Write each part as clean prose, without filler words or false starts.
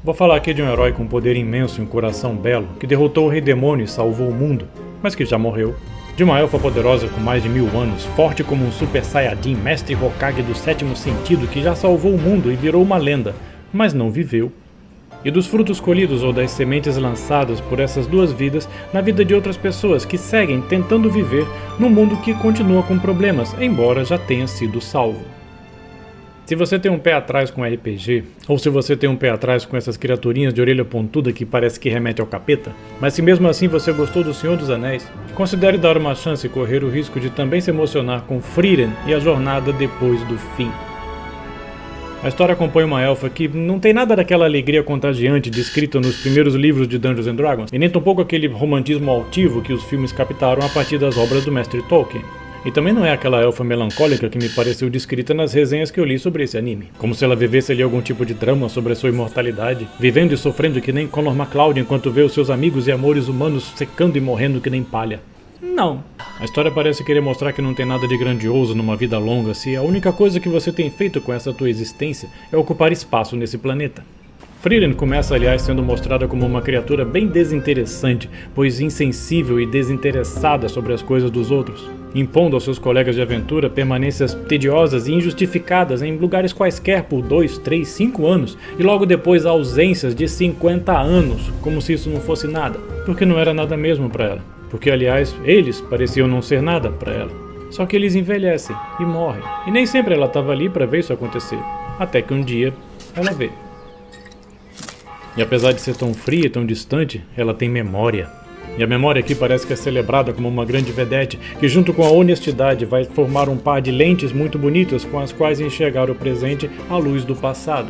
Vou falar aqui de um herói com um poder imenso e um coração belo, que derrotou o Rei Demônio e salvou o mundo, mas que já morreu. De uma elfa poderosa com mais de 1000 anos, forte como um Super Saiyajin, mestre Hokage do sétimo sentido que já salvou o mundo e virou uma lenda, mas não viveu. E dos frutos colhidos ou das sementes lançadas por essas duas vidas na vida de outras pessoas que seguem tentando viver num mundo que continua com problemas, embora já tenha sido salvo. Se você tem um pé atrás com RPG, ou se você tem um pé atrás com essas criaturinhas de orelha pontuda que parece que remete ao capeta, mas se mesmo assim você gostou do Senhor dos Anéis, considere dar uma chance e correr o risco de também se emocionar com Frieren e a jornada depois do fim. A história acompanha uma elfa que não tem nada daquela alegria contagiante descrita nos primeiros livros de Dungeons & Dragons, e nem tampouco aquele romantismo altivo que os filmes captaram a partir das obras do mestre Tolkien. E também não é aquela elfa melancólica que me pareceu descrita nas resenhas que eu li sobre esse anime. Como se ela vivesse ali algum tipo de drama sobre a sua imortalidade, vivendo e sofrendo que nem Connor MacLeod enquanto vê os seus amigos e amores humanos secando e morrendo que nem palha. Não. A história parece querer mostrar que não tem nada de grandioso numa vida longa se a única coisa que você tem feito com essa tua existência é ocupar espaço nesse planeta. Frieren começa, aliás, sendo mostrada como uma criatura bem desinteressante, pois insensível e desinteressada sobre as coisas dos outros, impondo aos seus colegas de aventura permanências tediosas e injustificadas em lugares quaisquer por 2, 3, 5 anos, e logo depois ausências de 50 anos, como se isso não fosse nada, porque não era nada mesmo para ela. Porque, aliás, eles pareciam não ser nada para ela. Só que eles envelhecem e morrem, e nem sempre ela estava ali para ver isso acontecer, até que um dia ela vê. E apesar de ser tão fria e tão distante, ela tem memória. E a memória aqui parece que é celebrada como uma grande vedete, que junto com a honestidade vai formar um par de lentes muito bonitas com as quais enxergar o presente à luz do passado.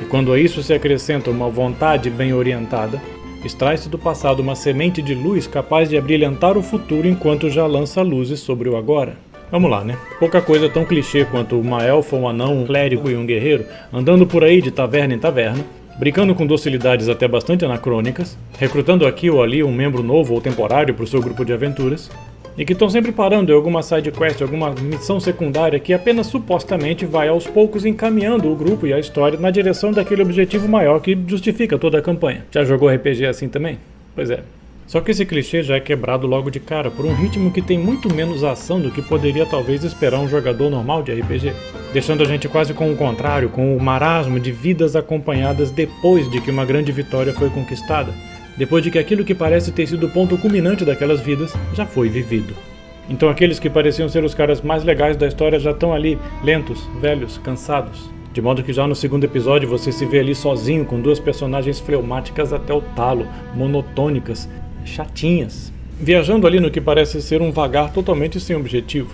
E quando a isso se acrescenta uma vontade bem orientada, extrai-se do passado uma semente de luz capaz de abrilhantar o futuro enquanto já lança luzes sobre o agora. Vamos lá, né? Pouca coisa tão clichê quanto uma elfa, um anão, um clérigo e um guerreiro andando por aí de taverna em taverna, brincando com docilidades até bastante anacrônicas, recrutando aqui ou ali um membro novo ou temporário para o seu grupo de aventuras, e que estão sempre parando em alguma side quest, alguma missão secundária que apenas supostamente vai aos poucos encaminhando o grupo e a história na direção daquele objetivo maior que justifica toda a campanha. Já jogou RPG assim também? Pois é. Só que esse clichê já é quebrado logo de cara por um ritmo que tem muito menos ação do que poderia talvez esperar um jogador normal de RPG, deixando a gente quase com o contrário, com o marasmo de vidas acompanhadas depois de que uma grande vitória foi conquistada, depois de que aquilo que parece ter sido o ponto culminante daquelas vidas já foi vivido. Então aqueles que pareciam ser os caras mais legais da história já estão ali, lentos, velhos, cansados. De modo que já no segundo episódio você se vê ali sozinho com duas personagens fleumáticas até o talo, monotônicas, chatinhas, viajando ali no que parece ser um vagar totalmente sem objetivo.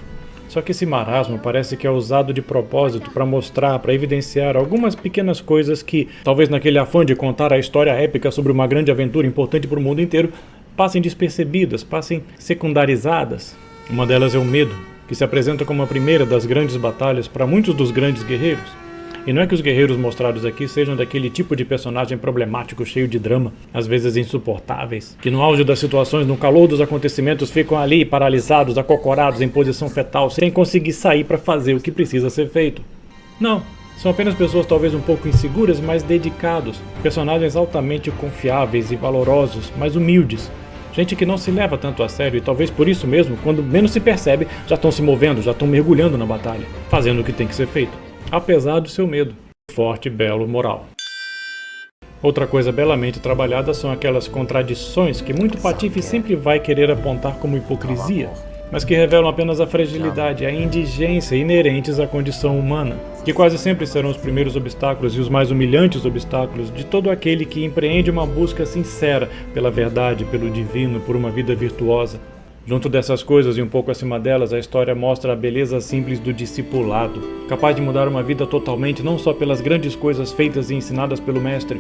Só que esse marasmo parece que é usado de propósito para mostrar, para evidenciar algumas pequenas coisas que, talvez naquele afã de contar a história épica sobre uma grande aventura importante para o mundo inteiro, passem despercebidas, passem secundarizadas. Uma delas é o medo, que se apresenta como a primeira das grandes batalhas para muitos dos grandes guerreiros. E não é que os guerreiros mostrados aqui sejam daquele tipo de personagem problemático, cheio de drama, às vezes insuportáveis, que no auge das situações, no calor dos acontecimentos, ficam ali paralisados, acocorados em posição fetal, sem conseguir sair para fazer o que precisa ser feito. Não, são apenas pessoas talvez um pouco inseguras, mas dedicados, personagens altamente confiáveis e valorosos, mas humildes. Gente que não se leva tanto a sério e talvez por isso mesmo, quando menos se percebe, já estão se movendo, já estão mergulhando na batalha, fazendo o que tem que ser feito. Apesar do seu medo, forte, belo, moral. Outra coisa belamente trabalhada são aquelas contradições que muito patife sempre vai querer apontar como hipocrisia, mas que revelam apenas a fragilidade e a indigência inerentes à condição humana, que quase sempre serão os primeiros obstáculos e os mais humilhantes obstáculos de todo aquele que empreende uma busca sincera pela verdade, pelo divino, por uma vida virtuosa. Junto dessas coisas e um pouco acima delas, a história mostra a beleza simples do discipulado, capaz de mudar uma vida totalmente não só pelas grandes coisas feitas e ensinadas pelo mestre,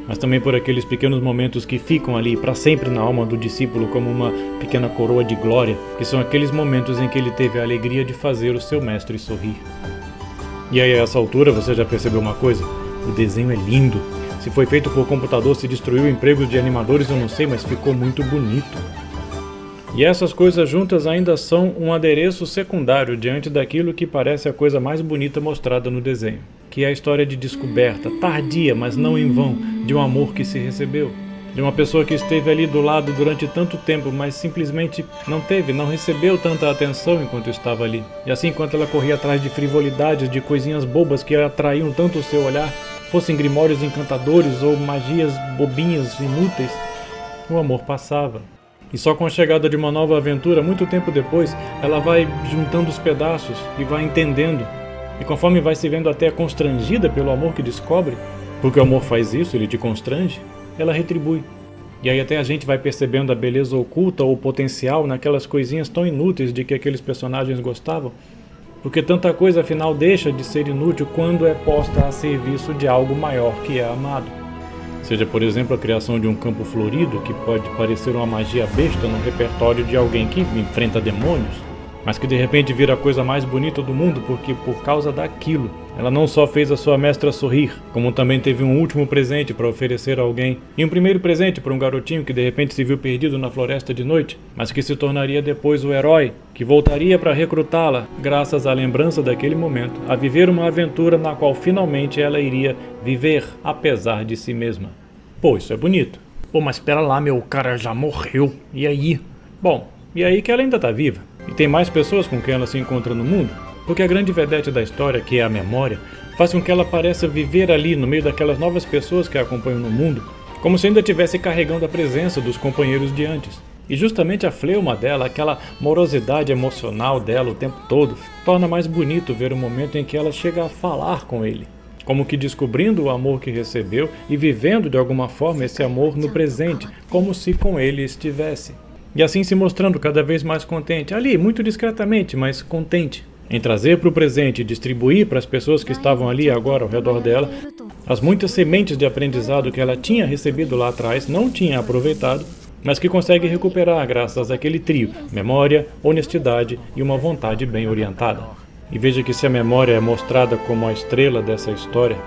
mas também por aqueles pequenos momentos que ficam ali para sempre na alma do discípulo como uma pequena coroa de glória, que são aqueles momentos em que ele teve a alegria de fazer o seu mestre sorrir. E aí a essa altura você já percebeu uma coisa? O desenho é lindo. Se foi feito por computador, se destruiu empregos de animadores, eu não sei, mas ficou muito bonito. E essas coisas juntas ainda são um adereço secundário diante daquilo que parece a coisa mais bonita mostrada no desenho, que é a história de descoberta, tardia, mas não em vão, de um amor que se recebeu. De uma pessoa que esteve ali do lado durante tanto tempo, mas simplesmente não recebeu tanta atenção enquanto estava ali. E assim, enquanto ela corria atrás de frivolidades, de coisinhas bobas que atraíam tanto o seu olhar, fossem grimórios encantadores ou magias bobinhas, inúteis, o amor passava. E só com a chegada de uma nova aventura, muito tempo depois, ela vai juntando os pedaços e vai entendendo. E conforme vai se vendo até constrangida pelo amor que descobre, porque o amor faz isso, ele te constrange, ela retribui. E aí até a gente vai percebendo a beleza oculta ou potencial naquelas coisinhas tão inúteis de que aqueles personagens gostavam, porque tanta coisa afinal deixa de ser inútil quando é posta a serviço de algo maior que é amado. Seja, por exemplo, a criação de um campo florido, que pode parecer uma magia besta no repertório de alguém que enfrenta demônios, mas que de repente vira a coisa mais bonita do mundo porque, por causa daquilo, ela não só fez a sua mestra sorrir, como também teve um último presente para oferecer a alguém, e um primeiro presente para um garotinho que de repente se viu perdido na floresta de noite, mas que se tornaria depois o herói, que voltaria para recrutá-la, graças à lembrança daquele momento, a viver uma aventura na qual finalmente ela iria viver, apesar de si mesma. Pô, isso é bonito. Pô, mas espera lá, meu, cara já morreu. E aí? Bom, e aí que ela ainda tá viva. E tem mais pessoas com quem ela se encontra no mundo, porque a grande vedete da história, que é a memória, faz com que ela pareça viver ali no meio daquelas novas pessoas que a acompanham no mundo, como se ainda estivesse carregando a presença dos companheiros de antes. E justamente a fleuma dela, aquela morosidade emocional dela o tempo todo, torna mais bonito ver o momento em que ela chega a falar com ele, como que descobrindo o amor que recebeu e vivendo de alguma forma esse amor no presente, como se com ele estivesse. E assim se mostrando cada vez mais contente, ali, muito discretamente, mas contente, em trazer para o presente e distribuir para as pessoas que estavam ali agora ao redor dela as muitas sementes de aprendizado que ela tinha recebido lá atrás, não tinha aproveitado, mas que consegue recuperar graças àquele trio: memória, honestidade e uma vontade bem orientada. E veja que se a memória é mostrada como a estrela dessa história,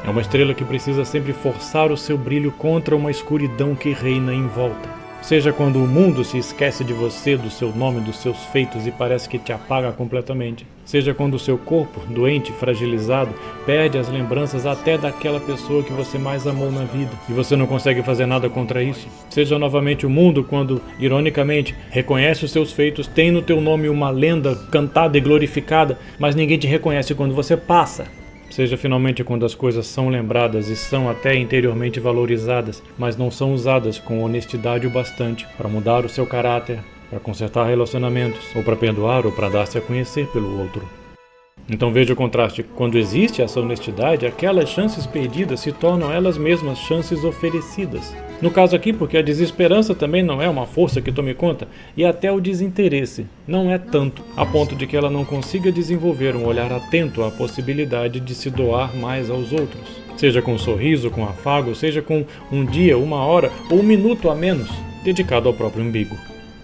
é uma estrela que precisa sempre forçar o seu brilho contra uma escuridão que reina em volta. Seja quando o mundo se esquece de você, do seu nome, dos seus feitos e parece que te apaga completamente. Seja quando o seu corpo, doente, fragilizado, perde as lembranças até daquela pessoa que você mais amou na vida e você não consegue fazer nada contra isso. Seja novamente o mundo quando, ironicamente, reconhece os seus feitos, tem no teu nome uma lenda cantada e glorificada, mas ninguém te reconhece quando você passa. Seja finalmente quando as coisas são lembradas e são até interiormente valorizadas, mas não são usadas com honestidade o bastante para mudar o seu caráter, para consertar relacionamentos, ou para perdoar ou para dar-se a conhecer pelo outro. Então veja o contraste: quando existe essa honestidade, aquelas chances perdidas se tornam elas mesmas chances oferecidas. No caso aqui, porque a desesperança também não é uma força que tome conta, e até o desinteresse não é tanto, a ponto de que ela não consiga desenvolver um olhar atento à possibilidade de se doar mais aos outros. Seja com um sorriso, com afago, seja com um dia, uma hora ou um minuto a menos dedicado ao próprio umbigo.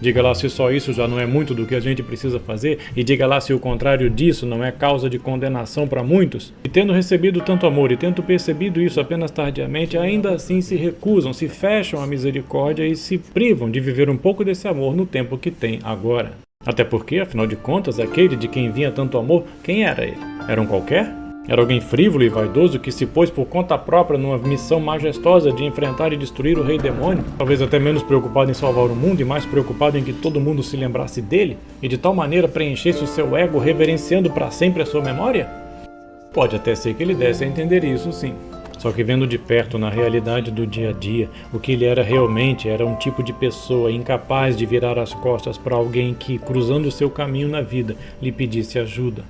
Diga lá se só isso já não é muito do que a gente precisa fazer, e diga lá se o contrário disso não é causa de condenação para muitos. E tendo recebido tanto amor e tendo percebido isso apenas tardiamente, ainda assim se recusam, se fecham à misericórdia e se privam de viver um pouco desse amor no tempo que tem agora. Até porque, afinal de contas, aquele de quem vinha tanto amor, quem era ele? Era um qualquer? Era alguém frívolo e vaidoso que se pôs por conta própria numa missão majestosa de enfrentar e destruir o rei demônio, talvez até menos preocupado em salvar o mundo e mais preocupado em que todo mundo se lembrasse dele, e de tal maneira preenchesse o seu ego reverenciando para sempre a sua memória? Pode até ser que ele desse a entender isso, sim. Só que vendo de perto, na realidade do dia a dia, o que ele era realmente era um tipo de pessoa incapaz de virar as costas para alguém que, cruzando o seu caminho na vida, lhe pedisse ajuda.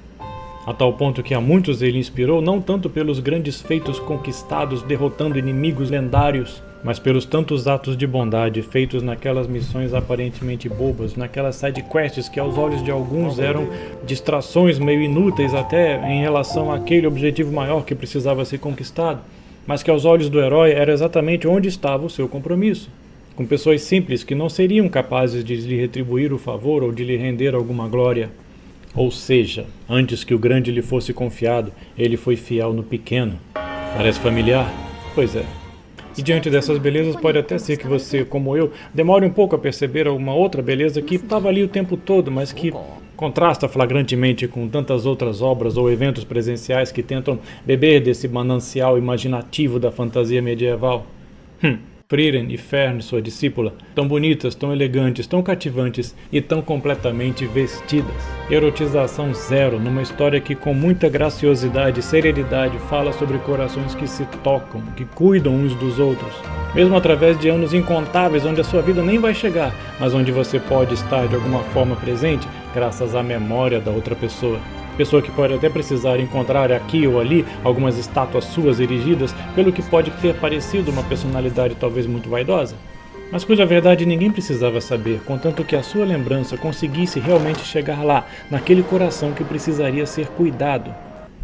A tal ponto que a muitos ele inspirou não tanto pelos grandes feitos conquistados derrotando inimigos lendários, mas pelos tantos atos de bondade feitos naquelas missões aparentemente bobas, naquelas sidequests que aos olhos de alguns eram distrações meio inúteis até em relação àquele objetivo maior que precisava ser conquistado, mas que aos olhos do herói era exatamente onde estava o seu compromisso. Com pessoas simples que não seriam capazes de lhe retribuir o favor ou de lhe render alguma glória. Ou seja, antes que o grande lhe fosse confiado, ele foi fiel no pequeno. Parece familiar? Pois é. E diante dessas belezas pode até ser que você, como eu, demore um pouco a perceber uma outra beleza que estava ali o tempo todo, mas que contrasta flagrantemente com tantas outras obras ou eventos presenciais que tentam beber desse manancial imaginativo da fantasia medieval. Frieren e Fern, sua discípula, tão bonitas, tão elegantes, tão cativantes e tão completamente vestidas. Erotização zero, numa história que com muita graciosidade e serenidade fala sobre corações que se tocam, que cuidam uns dos outros. Mesmo através de anos incontáveis onde a sua vida nem vai chegar, mas onde você pode estar de alguma forma presente graças à memória da outra pessoa. Pessoa que pode até precisar encontrar aqui ou ali algumas estátuas suas erigidas pelo que pode ter parecido uma personalidade talvez muito vaidosa, mas cuja verdade ninguém precisava saber, contanto que a sua lembrança conseguisse realmente chegar lá, naquele coração que precisaria ser cuidado,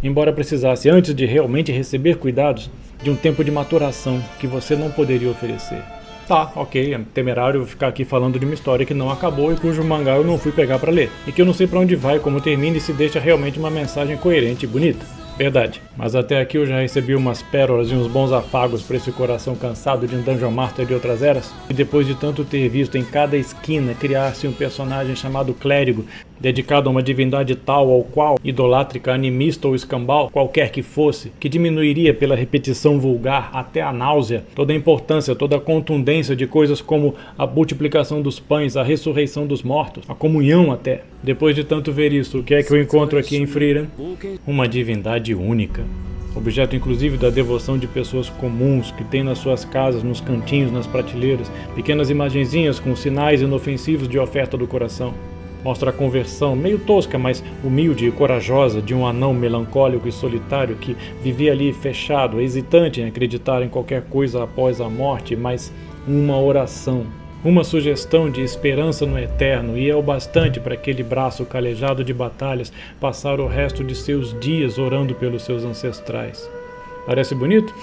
embora precisasse, antes de realmente receber cuidados, de um tempo de maturação que você não poderia oferecer. Tá, ok, é temerário ficar aqui falando de uma história que não acabou e cujo mangá eu não fui pegar pra ler. E que eu não sei pra onde vai, como termina e se deixa realmente uma mensagem coerente e bonita. Verdade, mas até aqui eu já recebi umas pérolas e uns bons afagos para esse coração cansado de um Dungeon Master de outras eras. E depois de tanto ter visto em cada esquina criar-se um personagem chamado Clérigo, dedicado a uma divindade tal ou qual, idolátrica, animista ou escambau, qualquer que fosse, que diminuiria pela repetição vulgar até a náusea toda a importância, toda a contundência de coisas como a multiplicação dos pães, a ressurreição dos mortos, a comunhão até. Depois de tanto ver isso, o que é que eu encontro aqui em Frieren? Uma divindade única. Objeto inclusive da devoção de pessoas comuns que têm nas suas casas, nos cantinhos, nas prateleiras, pequenas imagenzinhas com sinais inofensivos de oferta do coração. Mostra a conversão, meio tosca, mas humilde e corajosa, de um anão melancólico e solitário que vivia ali fechado, hesitante em acreditar em qualquer coisa após a morte, mas uma oração, uma sugestão de esperança no eterno, e é o bastante para aquele braço calejado de batalhas passar o resto de seus dias orando pelos seus ancestrais. Parece bonito?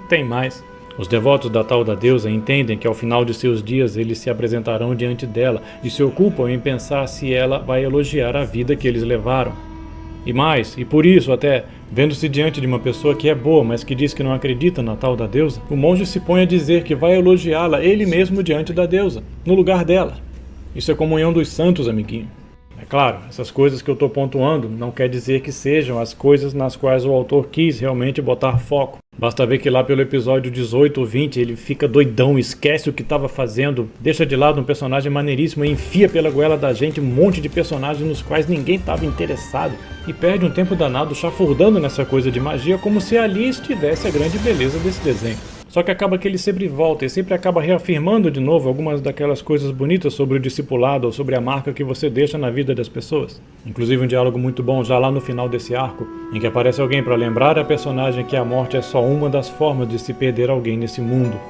Tem mais. Os devotos da tal da deusa entendem que ao final de seus dias eles se apresentarão diante dela e se ocupam em pensar se ela vai elogiar a vida que eles levaram. E mais, e por isso até, vendo-se diante de uma pessoa que é boa, mas que diz que não acredita na tal da deusa, o monge se põe a dizer que vai elogiá-la ele mesmo diante da deusa, no lugar dela. Isso é comunhão dos santos, amiguinho. É claro, essas coisas que eu estou pontuando não quer dizer que sejam as coisas nas quais o autor quis realmente botar foco. Basta ver que lá pelo episódio 18 ou 20 ele fica doidão, esquece o que estava fazendo, deixa de lado um personagem maneiríssimo e enfia pela goela da gente um monte de personagens nos quais ninguém estava interessado e perde um tempo danado chafurdando nessa coisa de magia como se ali estivesse a grande beleza desse desenho. Só que acaba que ele sempre volta e sempre acaba reafirmando de novo algumas daquelas coisas bonitas sobre o discipulado ou sobre a marca que você deixa na vida das pessoas. Inclusive um diálogo muito bom já lá no final desse arco, em que aparece alguém para lembrar a personagem que a morte é só uma das formas de se perder alguém nesse mundo.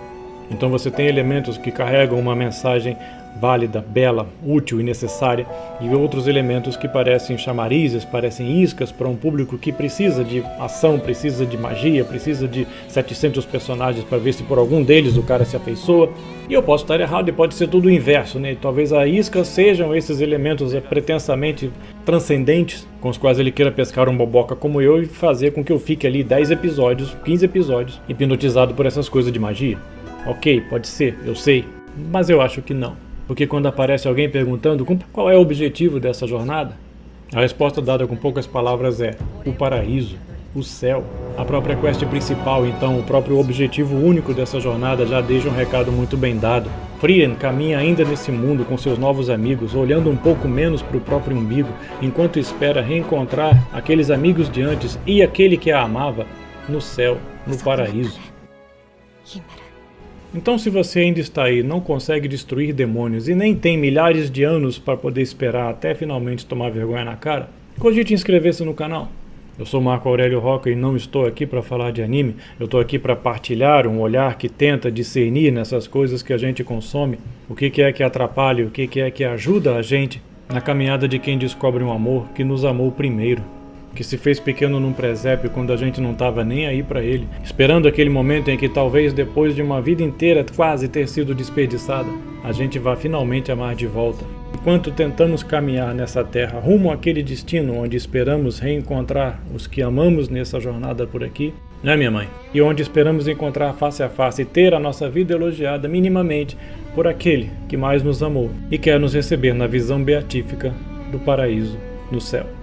Então você tem elementos que carregam uma mensagem válida, bela, útil e necessária, e outros elementos que parecem chamarizes, parecem iscas para um público que precisa de ação, precisa de magia, precisa de 700 personagens para ver se por algum deles o cara se afeiçoa. E eu posso estar errado e pode ser tudo o inverso, né? Talvez a isca sejam esses elementos pretensamente transcendentes com os quais ele queira pescar um boboca como eu e fazer com que eu fique ali 10 episódios, 15 episódios, hipnotizado por essas coisas de magia. Ok, pode ser, eu sei, mas eu acho que não. Porque quando aparece alguém perguntando qual é o objetivo dessa jornada, a resposta dada com poucas palavras é o paraíso, o céu. A própria quest principal, então, o próprio objetivo único dessa jornada já deixa um recado muito bem dado. Frieren caminha ainda nesse mundo com seus novos amigos, olhando um pouco menos para o próprio umbigo, enquanto espera reencontrar aqueles amigos de antes e aquele que a amava no céu, no paraíso. Então, se você ainda está aí, não consegue destruir demônios e nem tem milhares de anos para poder esperar até finalmente tomar vergonha na cara, cogite inscrever-se no canal. Eu sou Marco Aurélio Roca e não estou aqui para falar de anime, eu estou aqui para partilhar um olhar que tenta discernir nessas coisas que a gente consome, o que é que atrapalha, o que é que ajuda a gente na caminhada de quem descobre um amor que nos amou primeiro, que se fez pequeno num presépio quando a gente não estava nem aí para ele, esperando aquele momento em que talvez depois de uma vida inteira quase ter sido desperdiçada, a gente vá finalmente amar de volta. Enquanto tentamos caminhar nessa terra rumo àquele destino onde esperamos reencontrar os que amamos nessa jornada por aqui, Né, minha mãe? E onde esperamos encontrar face a face e ter a nossa vida elogiada minimamente por aquele que mais nos amou e quer nos receber na visão beatífica do paraíso no céu.